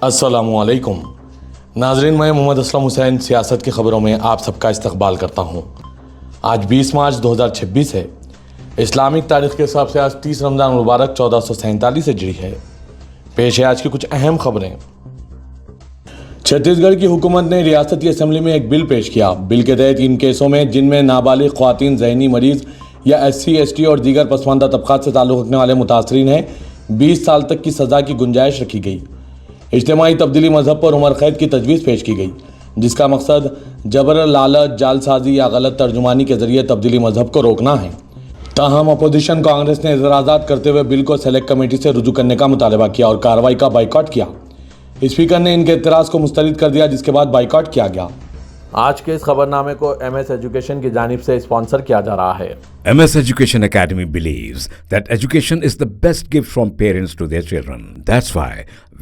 السلام علیکم ناظرین، میں محمد اسلم حسین سیاست کی خبروں میں آپ سب کا استقبال کرتا ہوں۔ آج 20 مارچ 2026 ہے۔ اسلامک تاریخ کے حساب سے آج 30 رمضان مبارک 1447 سے جڑی ہے۔ پیش ہے آج کی کچھ اہم خبریں۔ چھتیس گڑھ کی حکومت نے ریاستی اسمبلی میں ایک بل پیش کیا۔ بل کے تحت ان کیسوں میں جن میں نابالغ خواتین، ذہنی مریض یا SC ST اور دیگر پسماندہ طبقات سے تعلق رکھنے والے متاثرین ہیں، 20 سال تک کی سزا کی گنجائش رکھی گئی۔ اجتماعی تبدیلی مذہب پر عمر قید کی تجویز پیش کی گئی، جس کا مقصد جبر، لالچ، جعل سازی یا غلط ترجمانی کے ذریعے تبدیلی مذہب کو روکنا ہے۔ تاہم اپوزیشن کانگریس نے اعتراضات کرتے ہوئے بل کو سلیکٹ کمیٹی سے رجوع کرنے کا مطالبہ کیا اور کارروائی کا بائیکاٹ کیا۔ اسپیکر نے ان کے اعتراض کو مسترد کر دیا، جس کے بعد بائیکاٹ کیا گیا۔ آج کے اس خبر نامے کو MS ایجوکیشن کی جانب سے اسپانسر کیا جا رہا ہے۔ MS Education Academy believes that education is the best gift from parents to their children. That's why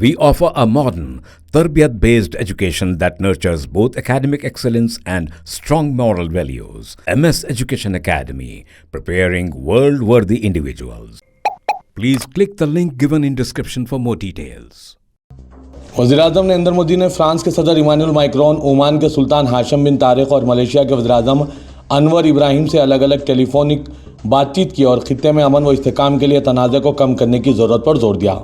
we offer a modern, tarbiyat-based education that nurtures both academic excellence and strong moral values. MS Education Academy, preparing world-worthy individuals. Please click the link given in description for more details. وزیراعظم نریندر مودی نے France کے صدر Emmanuel micron, Oman کے سلطان ہاشم بن طارق اور Malaysia کے وزیراعظم انور ابراہیم سے الگ الگ ٹیلی فونک بات چیت کی اور خطے میں امن و استحکام کے لیے تنازع کو کم کرنے کی ضرورت پر زور دیا۔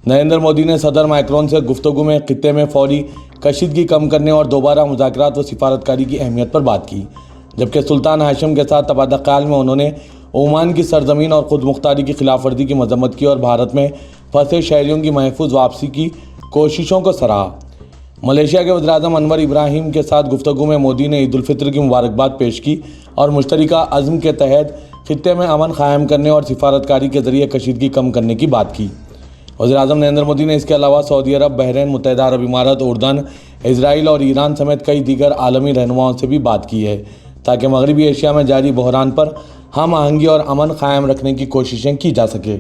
نریندر مودی نے صدر مائکرون سے گفتگو میں خطے میں فوری کشیدگی کم کرنے اور دوبارہ مذاکرات و سفارتکاری کی اہمیت پر بات کی، جبکہ سلطان ہاشم کے ساتھ تبادلہ خیال میں انہوں نے عمان کی سرزمین اور خود مختاری کی خلاف ورزی کی مذمت کی اور بھارت میں پھنسے شہریوں کی محفوظ واپسی کی کوششوں کو سراہا۔ ملیشیا کے وزیراعظم انور ابراہیم کے ساتھ گفتگو میں مودی نے عید الفطر کی مبارکباد پیش کی اور مشترکہ عزم کے تحت خطے میں امن قائم کرنے اور سفارتکاری کے ذریعے کشیدگی کم کرنے کی بات کی۔ وزیراعظم نریندر مودی نے اس کے علاوہ سعودی عرب، بحرین، متحدہ عرب امارات، اردن، اسرائیل اور ایران سمیت کئی دیگر عالمی رہنماؤں سے بھی بات کی ہے، تاکہ مغربی ایشیا میں جاری بحران پر ہم آہنگی اور امن قائم رکھنے کی کوششیں کی جا سکے۔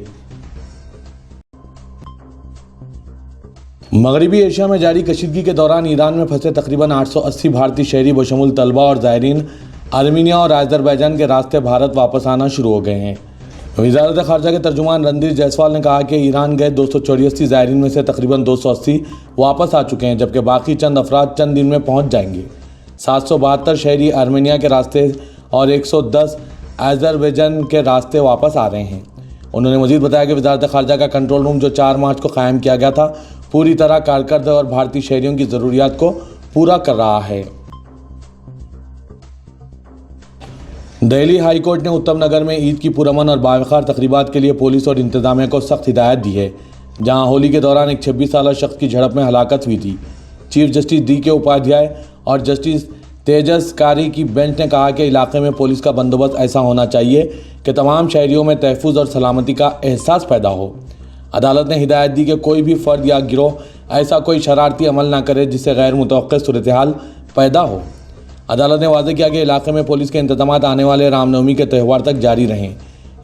مغربی ایشیا میں جاری کشیدگی کے دوران ایران میں پھنسے تقریباً 880 بھارتی شہری بشمول طلبہ اور زائرین آرمینیا اور آذربائیجان کے راستے بھارت واپس آنا شروع ہو گئے ہیں۔ وزارت خارجہ کے ترجمان رندھیر جیسوال نے کہا کہ ایران گئے 284 زائرین میں سے تقریباً 280 واپس آ چکے ہیں، جبکہ باقی چند افراد چند دن میں پہنچ جائیں گے۔ 772 شہری آرمینیا کے راستے اور 110 آذربائیجان کے راستے واپس آ رہے ہیں۔ انہوں نے مزید بتایا کہ وزارت خارجہ کا کنٹرول روم جو 4 مارچ کو قائم کیا گیا تھا، پوری طرح کارکرد اور بھارتی شہریوں کی ضروریات کو پورا کر رہا ہے۔ دہلی ہائی کورٹ نے اتم نگر میں عید کی پرامن اور باوقار تقریبات کے لیے پولیس اور انتظامیہ کو سخت ہدایت دی ہے، جہاں ہولی کے دوران ایک 26 سالہ شخص کی جھڑپ میں ہلاکت ہوئی تھی۔ چیف جسٹس DK اپادھیائے اور جسٹس تیجس کاری کی بینچ نے کہا کہ علاقے میں پولیس کا بندوبست ایسا ہونا چاہیے کہ تمام شہریوں میں تحفظ اور سلامتی کا احساس پیدا ہو۔ عدالت نے ہدایت دی کہ کوئی بھی فرد یا گروہ ایسا کوئی شرارتی عمل نہ کرے جس سے غیر متوقع صورتحال پیدا ہو۔ عدالت نے واضح کیا کہ علاقے میں پولیس کے انتظامات آنے والے رام نومی کے تہوار تک جاری رہیں۔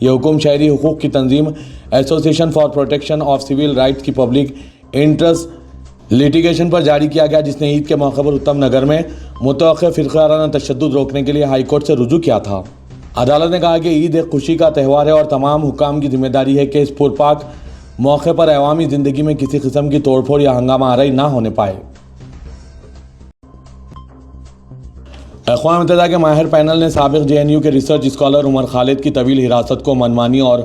یہ حکم شہری حقوق کی تنظیم association for protection of civil rights کی پبلک انٹرسٹ لیٹیگیشن پر جاری کیا گیا، جس نے عید کے موقع پر اتم نگر میں متوقع فرقہ وارانہ تشدد روکنے کے لیے ہائی کورٹ سے رجوع کیا تھا۔ عدالت نے کہا کہ عید ایک خوشی کا تہوار ہے اور تمام حکام کی ذمہ داری ہے کہ اس پرپاک موقع پر عوامی زندگی میں کسی قسم کی توڑ پھوڑ یا ہنگامہ آرائی نہ ہونے پائے۔ اقوام متحدہ کے ماہر پینل نے سابق JNU کے ریسرچ اسکالر عمر خالد کی طویل حراست کو منمانی اور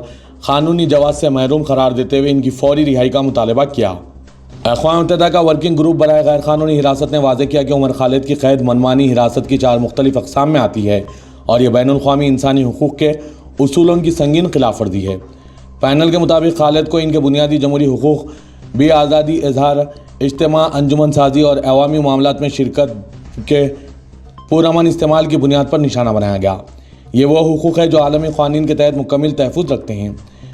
قانونی جواز سے محروم قرار دیتے ہوئے ان کی فوری رہائی کا مطالبہ کیا۔ اقوام متحدہ کا ورکنگ گروپ برائے غیر قانونی حراست نے واضح کیا کہ عمر خالد کی قید منمانی حراست کی 4 مختلف اقسام میں آتی ہے اور یہ بین الاقوامی انسانی حقوق کے اصولوں کی سنگین خلاف ورزی ہے۔ پینل کے مطابق خالد کو ان کے بنیادی جمہوری حقوق، بھی آزادی اظہار، اجتماع، انجمن سازی اور عوامی معاملات میں شرکت کے پرامن استعمال کی بنیاد پر نشانہ بنایا گیا۔ یہ وہ حقوق ہے جو عالمی قوانین کے تحت مکمل تحفظ رکھتے ہیں۔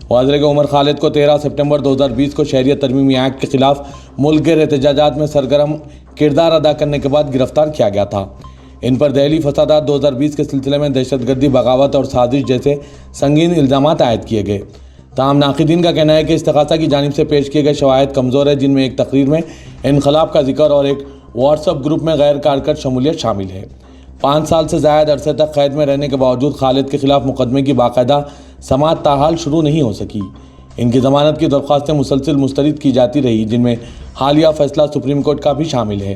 واضح ہے کہ عمر خالد کو 13 سپٹمبر 2020 کو شہریت ترمیمی ایکٹ کے خلاف ملک کے احتجاجات میں سرگرم کردار ادا کرنے کے بعد گرفتار کیا گیا تھا۔ ان پر دہلی فسادات 2020 کے سلسلے میں دہشت گردی، بغاوت اور سازش جیسے سنگین الزامات عائد کیے گئے۔ تاہم ناقدین کا کہنا ہے کہ استغاثہ کی جانب سے پیش کیے گئے شواہد کمزور ہے، جن میں ایک تقریر میں انقلاب کا ذکر اور ایک واٹس ایپ گروپ میں غیر کارکرد شمولیت شامل ہے۔ 5 سال سے زائد عرصے تک قید میں رہنے کے باوجود خالد کے خلاف مقدمے کی باقاعدہ سماعت تاحال شروع نہیں ہو سکی۔ ان کی ضمانت کی درخواستیں مسلسل مسترد کی جاتی رہی، جن میں حالیہ فیصلہ سپریم کورٹ کا بھی شامل ہے۔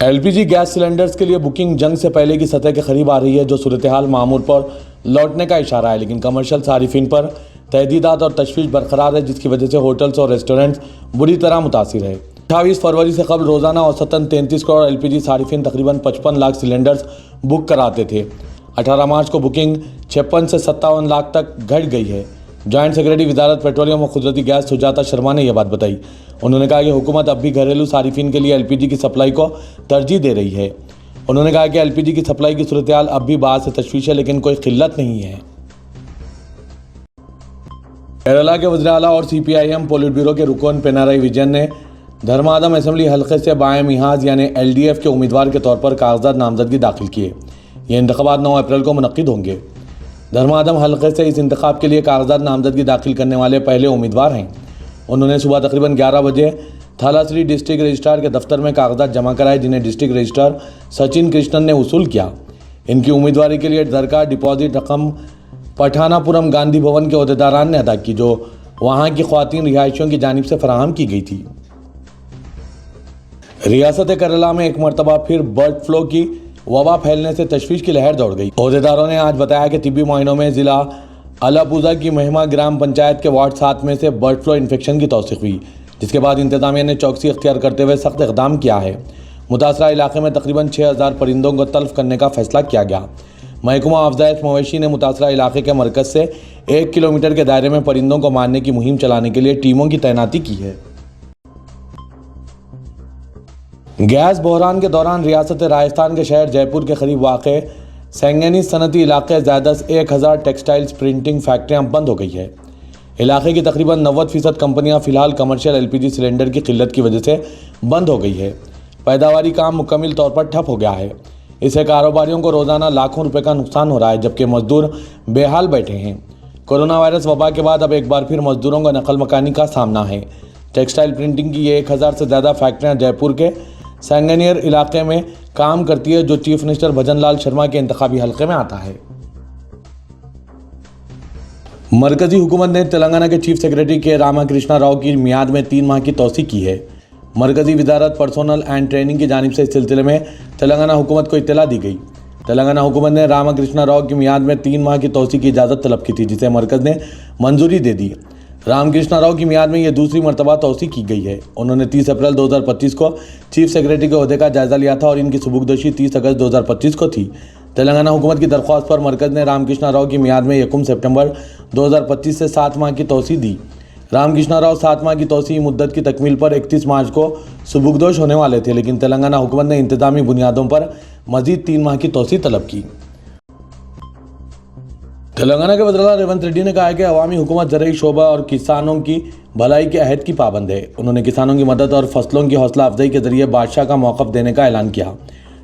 L P G gas cylinders کے لیے بکنگ جنگ سے پہلے کی سطح کے قریب آ رہی ہے، جو صورتحال معمول پر لوٹنے کا اشارہ ہے، لیکن کمرشل صارفین پر تحدیدات اور تشویش برقرار ہے، جس کی وجہ سے ہوٹلز اور ریسٹورنٹس بری طرح متاثر ہے۔ 28 فروری سے قبل روزانہ اوسطاً 33 کروڑ ایل پی جی صارفین تقریباً 55 لاکھ سلنڈرز بک کراتے تھے۔ 18 مارچ کو بکنگ 56 سے 57 لاکھ تک گھٹ گئی ہے۔ جوائنٹ سیکرٹری وزارت پیٹرولیم و قدرتی گیس سجاتا شرما نے یہ بات بتائی۔ انہوں نے کہا کہ حکومت اب بھی گھریلو صارفین کے لیے ایل پی جی کی سپلائی کو ترجیح دے رہی ہے۔ انہوں نے کہا کہ ایل پی جی کی سپلائی کی صورتحال اب بھی باعث تشویش ہے، لیکن کوئی قلت نہیں ہے۔ کیرالہ کے وزیر اعلیٰ اور سی پی آئی ایم پولٹ بیورو کے رکن پنارائی وجین نے دھرمادم اسمبلی حلقے سے بائیں محاذ یعنی ایل ڈی ایف کے امیدوار کے طور پر کاغذات نامزدگی داخل کیے۔ یہ انتخابات 9 اپریل کو منعقد ہوں گے۔ دھرمادم حلقے سے اس انتخاب کے لیے کاغذات نامزدگی داخل کرنے والے پہلے امیدوار ہیں۔ انہوں نے صبح تقریباً 11 بجے تھالاسری ڈسٹرکٹ رجسٹرار کے دفتر میں کاغذات جمع کرائے، جنہیں ڈسٹرکٹ رجسٹرار سچن کرشنن نے وصول کیا۔ ان کی امیدواری کے لیے درکار ڈپازٹ رقم پٹھانا پورم گاندھی بھون کے عہدیداران نے ادا کی، جو وہاں کی خواتین رہائشیوں کی جانب سے فراہم کی گئی تھی۔ ریاست کیرالہ میں ایک مرتبہ پھر برڈ فلو کی وبا پھیلنے سے تشویش کی لہر دوڑ گئی۔ عہدیداروں نے آج بتایا کہ طبی معائنوں میں ضلع الاپوزا کی مہما گرام پنچایت کے وارڈ 7 میں سے برڈ فلو انفیکشن کی توثیق ہوئی، جس کے بعد انتظامیہ نے چوکسی اختیار کرتے ہوئے سخت اقدام کیا ہے۔ متاثرہ علاقے میں تقریباً 6000 پرندوں کو تلف کرنے کا فیصلہ کیا گیا۔ محکمہ افزائش مویشی نے متاثرہ علاقے کے مرکز سے 1 کلومیٹر کے دائرے میں پرندوں کو مارنے کی مہم چلانے کے لیے ٹیموں کی تعیناتی کی ہے۔ گیس بحران کے دوران ریاست راجستھان کے شہر جے پور کے قریب واقع سنگنی صنعتی علاقے زیادہ سے 1000 ٹیکسٹائلز پرنٹنگ فیکٹریاں بند ہو گئی ہے۔ علاقے کی تقریباً 90% کمپنیاں فی الحال commercial L P G cylinder کی قلت کی وجہ سے بند ہو گئی ہے۔ پیداواری کام مکمل طور پر ٹھپ ہو گیا ہے۔ اس سے کاروباریوں کو روزانہ لاکھوں روپے کا نقصان ہو رہا ہے، جبکہ مزدور بے حال بیٹھے ہیں۔ کورونا وائرس وبا کے بعد اب ایک بار پھر مزدوروں کو نقل مکانی کا سامنا ہے۔ ٹیکسٹائل پرنٹنگ کی یہ 1000 سے زیادہ فیکٹریاں جے پور کے سنگنیر علاقے میں کام کرتی ہے، جو چیف منسٹر بھجن لال شرما کے انتخابی حلقے میں آتا ہے۔ مرکزی حکومت نے تلنگانہ کے چیف سیکرٹری کے راما کرشنا راؤ کی میعاد میں 3 ماہ کی توسیع کی ہے۔ مرکزی وزارت پرسونل اینڈ ٹریننگ کی جانب سے اس سلسلے میں تلنگانہ حکومت کو اطلاع دی گئی۔ تلنگانہ حکومت نے راما کرشنا راؤ کی میعاد میں 3 ماہ کی توسیع کی اجازت طلب کی تھی، جسے مرکز نے منظوری دے دی۔ رام کرشنا راؤ کی میعاد میں یہ دوسری مرتبہ توسیع کی گئی ہے۔ انہوں نے 30 اپریل 2025 کو چیف سیکرٹری کے عہدے کا جائزہ لیا تھا اور ان کی سبکدوشی 30 اگست 2025 کو تھی۔ تلنگانہ حکومت کی درخواست پر مرکز نے رام کرشنا راؤ کی میعاد میں 1 سپٹمبر 2025 سے 7 ماہ کی توسیع دی۔ رام کرشنا راؤ 7 ماہ کی توسیعی مدت کی تکمیل پر 31 مارچ کو سبکدوش ہونے والے تھے، لیکن تلنگانہ حکومت نے انتظامی بنیادوں پر مزید 3 ماہ کی توسیع طلب کی۔ تلنگانہ کے وزیر اعلیٰ ریونت ریڈی نے کہا ہے کہ عوامی حکومت زرعی شعبہ اور کسانوں کی بھلائی کے عہد کی پابند ہے۔ انہوں نے کسانوں کی مدد اور فصلوں کی حوصلہ افزائی کے ذریعے بادشاہ کا موقف دینے کا اعلان کیا۔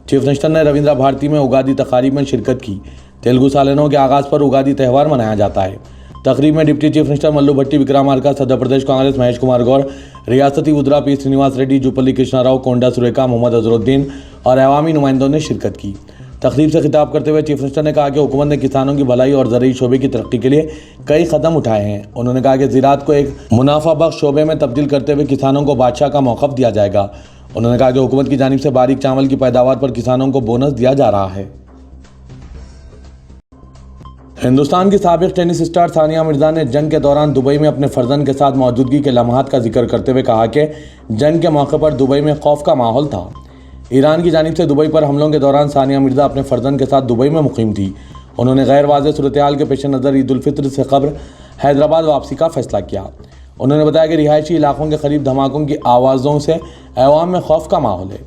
چیف منسٹر نے رویندرا بھارتی میں اگادی تقاریب میں شرکت کی۔ تیلگو سالانوں کے آغاز پر اگادی تہوار منایا جاتا ہے۔ تقریب میں ڈپٹی چیف منسٹر ملو بھٹی وکرامارکا، صدر پردیش کانگریس مہیش کمار گور، ریاستی وزراء پی سرینواس ریڈی، جوپلی کرشنا راؤ، کونڈا سریکا، محمد اظہرالدین اور عوامی نمائندوں نے شرکت کی۔ تقریب سے خطاب کرتے ہوئے چیف منسٹر نے کہا کہ حکومت نے کسانوں کی بھلائی اور زرعی شعبے کی ترقی کے لیے کئی قدم اٹھائے ہیں۔ انہوں نے کہا کہ زراعت کو ایک منافع بخش شعبے میں تبدیل کرتے ہوئے کسانوں کو بادشاہ کا موقف دیا جائے گا۔ انہوں نے کہا کہ حکومت کی جانب سے باریک چاول کی پیداوار پر کسانوں کو بونس دیا جا رہا ہے۔ ہندوستان کی سابق ٹینس اسٹار ثانیہ مرزا نے جنگ کے دوران دبئی میں اپنے فرزند کے ساتھ موجودگی کے لمحات کا ذکر کرتے ہوئے کہا کہ جنگ کے موقع پر دبئی میں خوف کا ماحول تھا۔ ایران کی جانب سے دبئی پر حملوں کے دوران ثانیہ مرزا اپنے فرزند کے ساتھ دبئی میں مقیم تھی۔ انہوں نے غیر واضح صورتحال کے پیش نظر عید الفطر سے قبل حیدرآباد واپسی کا فیصلہ کیا۔ انہوں نے بتایا کہ رہائشی علاقوں کے قریب دھماکوں کی آوازوں سے عوام میں خوف کا ماحول ہے۔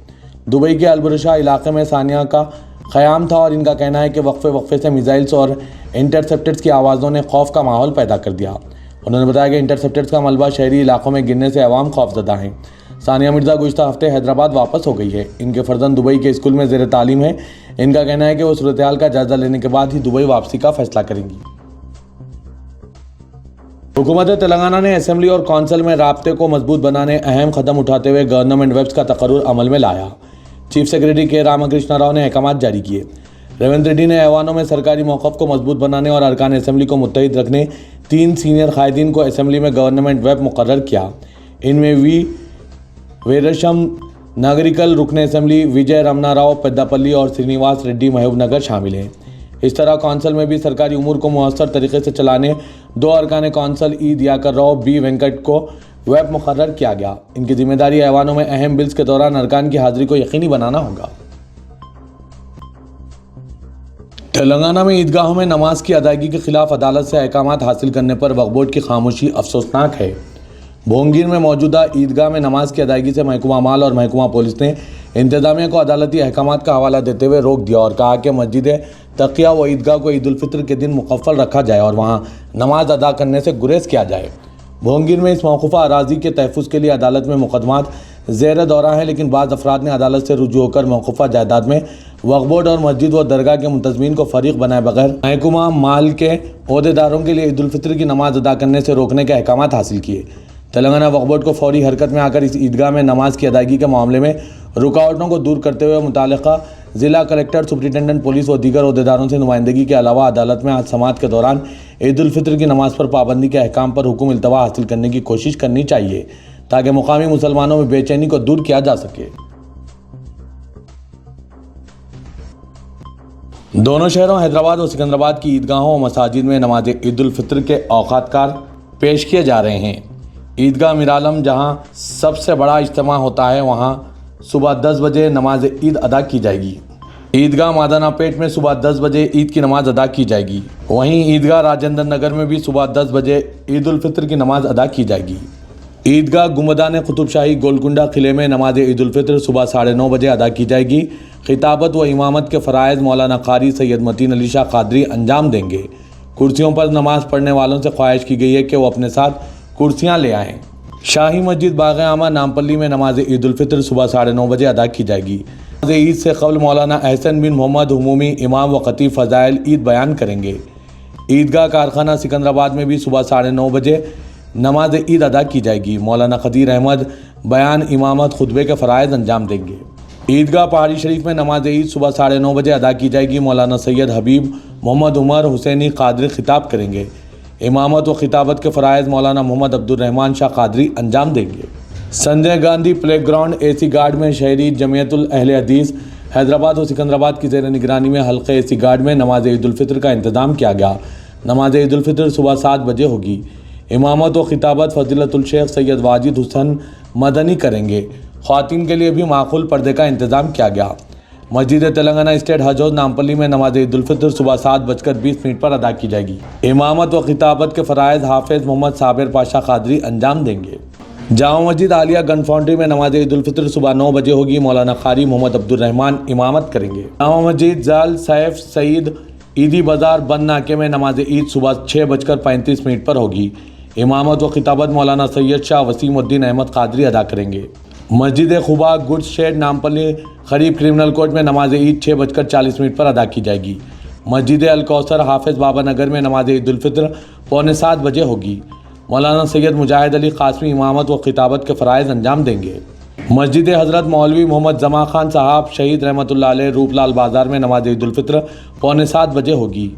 دبئی کے البرشا علاقے میں ثانیہ کا قیام تھا اور ان کا کہنا ہے کہ وقفے سے میزائلز اور انٹرسیپٹرز کی آوازوں نے خوف کا ماحول پیدا کر دیا۔ انہوں نے بتایا کہ انٹرسیپٹرز کا ملبہ شہری علاقوں میں گرنے سے عوام خوفزدہ ہیں۔ ثانیہ مرزا گزشتہ ہفتے حیدرآباد واپس ہو گئی ہے۔ ان کے فرزند دبئی کے اسکول میں زیر تعلیم ہے۔ ان کا کہنا ہے کہ وہ صورتحال کا جائزہ لینے کے بعد ہی دبئی واپسی کا فیصلہ کریں گی۔ حکومت تلنگانہ نے اسمبلی اور کونسل میں رابطے کو مضبوط بنانے اہم قدم اٹھاتے ہوئے گورنمنٹ ویبس کا تقرر عمل میں لایا۔ چیف سیکرٹری کے راما کرشنا راؤ نے احکامات جاری کیے۔ ریونت ریڈی نے ایوانوں میں سرکاری موقف کو مضبوط بنانے اور ارکان اسمبلی کو متحد رکھنے 3 سینئر قائدین کو اسمبلی میں گورنمنٹ ویب مقرر کیا۔ ان میں وی ویرشم ناگریکل رکن اسمبلی وجے رمنا راؤ پیداپلی اور سرینیواس ریڈی محبوب نگر شامل ہیں۔ اس طرح کونسل میں بھی سرکاری امور کو مؤثر طریقے سے چلانے 2 ارکان council E Dayakar Rao B Venkat کو ویب مقرر کیا گیا۔ ان کی ذمہ داری ایوانوں میں اہم بلز کے دوران ارکان کی حاضری کو یقینی بنانا ہوگا۔ تلنگانہ میں عیدگاہوں میں نماز کی ادائیگی کے خلاف عدالت سے احکامات حاصل کرنے پر وقف بورڈ کی خاموشی افسوسناک ہے۔ بھونگیر میں موجودہ عیدگاہ میں نماز کی ادائیگی سے محکمہ مال اور محکمہ پولیس نے انتظامیہ کو عدالتی احکامات کا حوالہ دیتے ہوئے روک دیا اور کہا کہ مسجد تقیہ و عیدگاہ کو عید الفطر کے دن مقفل رکھا جائے اور وہاں نماز ادا کرنے سے گریز کیا جائے۔ بھونگیر میں اس موقوفہ اراضی کے تحفظ کے لیے عدالت میں مقدمات زیر دورہ ہیں، لیکن بعض افراد نے عدالت سے رجوع ہو کر موقوفہ جائیداد میں وقف بورڈ اور مسجد و درگاہ کے منتظمین کو فریق بنائے بغیر محکمہ مال کے عہدیداروں کے لیے عید الفطر کی نماز ادا کرنے سے روکنے کے احکامات حاصل کیے۔ تلنگانہ وقف بورڈ کو فوری حرکت میں آ کر اس عیدگاہ میں نماز کی ادائیگی کے معاملے میں رکاوٹوں کو دور کرتے ہوئے متعلقہ ضلع کلکٹر، سپرنٹینڈنٹ پولیس و دیگر عہدیداروں سے نمائندگی کے علاوہ عدالت میں آج سماعت کے دوران عید الفطر کی نماز پر پابندی کے احکام پر حکم التوا حاصل کرنے کی کوشش کرنی چاہیے تاکہ مقامی مسلمانوں میں بے چینی کو دور کیا جا سکے۔ دونوں شہروں حیدرآباد و سکندرآباد کی عیدگاہوں و مساجد میں نماز عید الفطر کے اوقات کار پیش کیے جا رہے ہیں۔ عیدگاہ میرالم جہاں سب سے بڑا اجتماع ہوتا ہے وہاں صبح 10 بجے نماز عید ادا کی جائے گی۔ عیدگاہ مادانہ پیٹ میں صبح 10 بجے عید کی نماز ادا کی جائے گی۔ وہیں عیدگاہ راجندر نگر میں بھی صبح 10 بجے عید الفطر کی نماز ادا کی جائے گی۔ عیدگاہ گنبدان قطب شاہی گولکنڈہ قلعے میں نماز عید الفطر صبح 9:30 بجے ادا کی جائے گی۔ خطابت و امامت کے فرائض مولانا قاری سید متین علی شاہ قادری انجام دیں گے۔ کرسیوں پر نماز پڑھنے والوں سے خواہش کی گئی ہے کہ وہ اپنے ساتھ کرسیاں لے آئیں۔ شاہی مسجد باغ عامہ نامپلی میں نماز عید الفطر صبح 9:30 بجے ادا کی جائے گی۔ نماز عید سے قبل مولانا احسن بن محمد عمومی امام و خطیب فضائل عید بیان کریں گے۔ عیدگاہ کارخانہ سکندرآباد میں بھی صبح 9:30 بجے نماز عید ادا کی جائے گی۔ مولانا قدیر احمد بیان، امامت، خطبے کے فرائض انجام دیں گے۔ عیدگاہ پہاڑی شریف میں نماز عید صبح 9:30 بجے ادا کی جائے گی۔ مولانا سید حبیب محمد عمر حسینی قادری خطاب کریں گے۔ امامت و خطابت کے فرائض مولانا محمد عبد الرحمن شاہ قادری انجام دیں گے۔ سنجے گاندھی پلے گراؤنڈ اے سی گارڈ میں شہری جمعیت اہل حدیث حیدرآباد و سکندرآباد کی زیر نگرانی میں حلقہ اے سی گارڈ میں نماز عید الفطر کا انتظام کیا گیا۔ نماز عید الفطر صبح 7 بجے ہوگی۔ امامت و خطابت فضیلت الشیخ سید واجد حسن مدنی کریں گے۔ خواتین کے لیے بھی معقول پردے کا انتظام کیا گیا۔ مسجد تلنگانہ اسٹیٹ حج ہاؤس نامپلی میں نماز عید الفطر صبح 7:20 پر ادا کی جائے گی۔ امامت و خطابت کے فرائض حافظ محمد صابر پاشا قادری انجام دیں گے۔ جامع مسجد عالیہ گن فاؤنڈری میں نماز عید الفطر صبح 9 بجے ہوگی۔ مولانا قاری محمد عبد الرحمن امامت کریں گے۔ جامع مسجد زال سیف سعید عیدی بازار بند ناکے میں نماز عید صبح 6:35 پر ہوگی۔ امامت و خطابت مولانا سید شاہ وسیم الدین احمد قادری ادا کریں گے۔ مسجد خبا گڈس شیڈ نامپلی قریب کرمنل کورٹ میں نماز عید 6:40 پر ادا کی جائے گی۔ مسجد الکوثر حافظ بابا نگر میں نماز عید الفطر 6:45 بجے ہوگی۔ مولانا سید مجاہد علی قاسمی امامت و خطابت کے فرائض انجام دیں گے۔ مسجد حضرت مولوی محمد زماں خان صاحب شہید رحمۃ اللہ علیہ روپ لال بازار میں نماز عید الفطر 6:45 بجے ہوگی۔